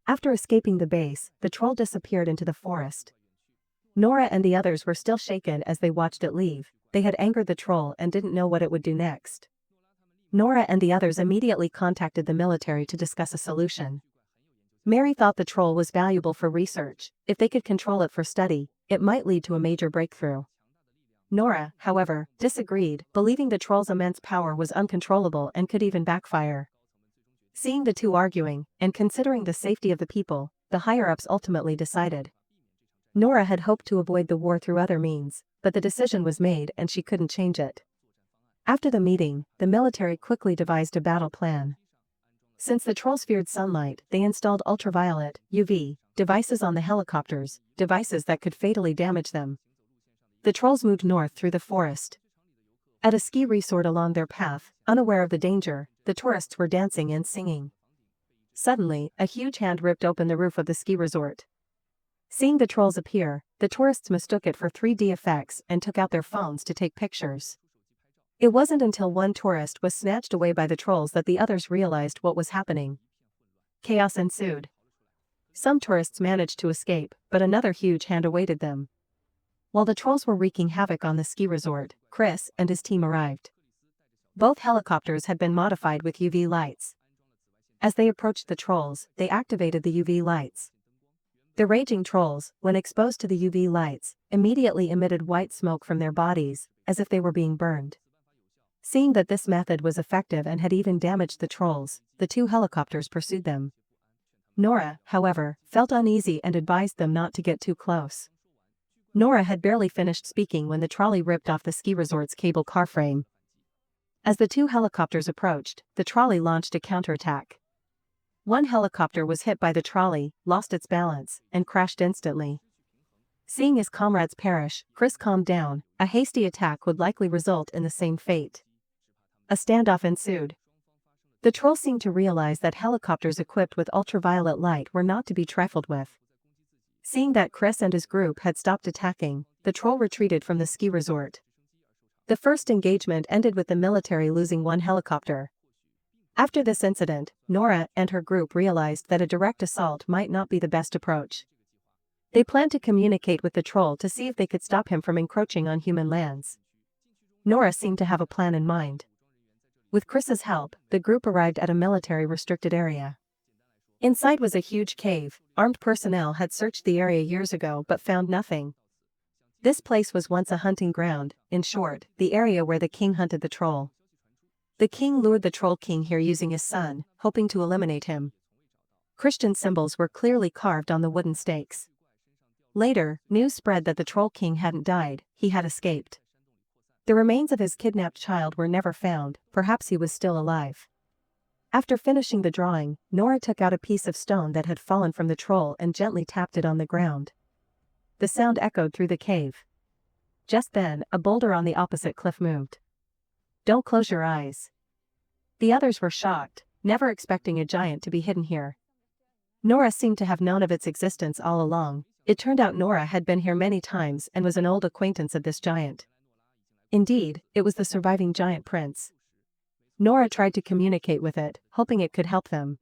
After escaping the base, the troll disappeared into the forest. Nora and the others were still shaken as they watched it leave. They had angered the troll and didn't know what it would do next. Nora and the others immediately contacted the military to discuss a solution. Mary thought the troll was valuable for research. If they could control it for study, it might lead to a major breakthrough. Nora, however, disagreed, believing the troll's immense power was uncontrollable and could even backfire. Seeing the two arguing, and considering the safety of the people, the higher-ups ultimately decided. Nora had hoped to avoid the war through other means, but the decision was made and she couldn't change it. After the meeting, the military quickly devised a battle plan. Since the trolls feared sunlight, they installed ultraviolet, UV, devices on the helicopters, devices that could fatally damage them. The trolls moved north through the forest. At a ski resort along their path, unaware of the danger, the tourists were dancing and singing. Suddenly, a huge hand ripped open the roof of the ski resort. Seeing the trolls appear, the tourists mistook it for 3D effects and took out their phones to take pictures. It wasn't until one tourist was snatched away by the trolls that the others realized what was happening. Chaos ensued. Some tourists managed to escape, but another huge hand awaited them. While the trolls were wreaking havoc on the ski resort, Chris and his team arrived. Both helicopters had been modified with UV lights. As they approached the trolls, they activated the UV lights. The raging trolls, when exposed to the UV lights, immediately emitted white smoke from their bodies, as if they were being burned. Seeing that this method was effective and had even damaged the trolls, the two helicopters pursued them. Nora, however, felt uneasy and advised them not to get too close. Nora had barely finished speaking when the trolley ripped off the ski resort's cable car frame. As the two helicopters approached, the trolley launched a counterattack. One helicopter was hit by the trolley, lost its balance, and crashed instantly. Seeing his comrades perish, Chris calmed down. A hasty attack would likely result in the same fate. A standoff ensued. The trolls seemed to realize that helicopters equipped with ultraviolet light were not to be trifled with. Seeing that Chris and his group had stopped attacking, the troll retreated from the ski resort. The first engagement ended with the military losing one helicopter. After this incident, Nora and her group realized that a direct assault might not be the best approach. They planned to communicate with the troll to see if they could stop him from encroaching on human lands. Nora seemed to have a plan in mind. With Chris's help, the group arrived at a military-restricted area. Inside was a huge cave. Armed personnel had searched the area years ago but found nothing. This place was once a hunting ground, in short, the area where the king hunted the troll. The king lured the troll king here using his son, hoping to eliminate him. Christian symbols were clearly carved on the wooden stakes. Later, news spread that the troll king hadn't died, he had escaped. The remains of his kidnapped child were never found, perhaps he was still alive. After finishing the drawing, Nora took out a piece of stone that had fallen from the troll and gently tapped it on the ground. The sound echoed through the cave. Just then, a boulder on the opposite cliff moved. "Don't close your eyes." The others were shocked, never expecting a giant to be hidden here. Nora seemed to have known of its existence all along. It turned out Nora had been here many times and was an old acquaintance of this giant. Indeed, it was the surviving giant prince. Nora tried to communicate with it, hoping it could help them.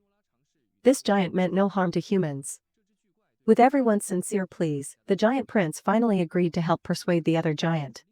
This giant meant no harm to humans. With everyone's sincere pleas, the giant prince finally agreed to help persuade the other giant.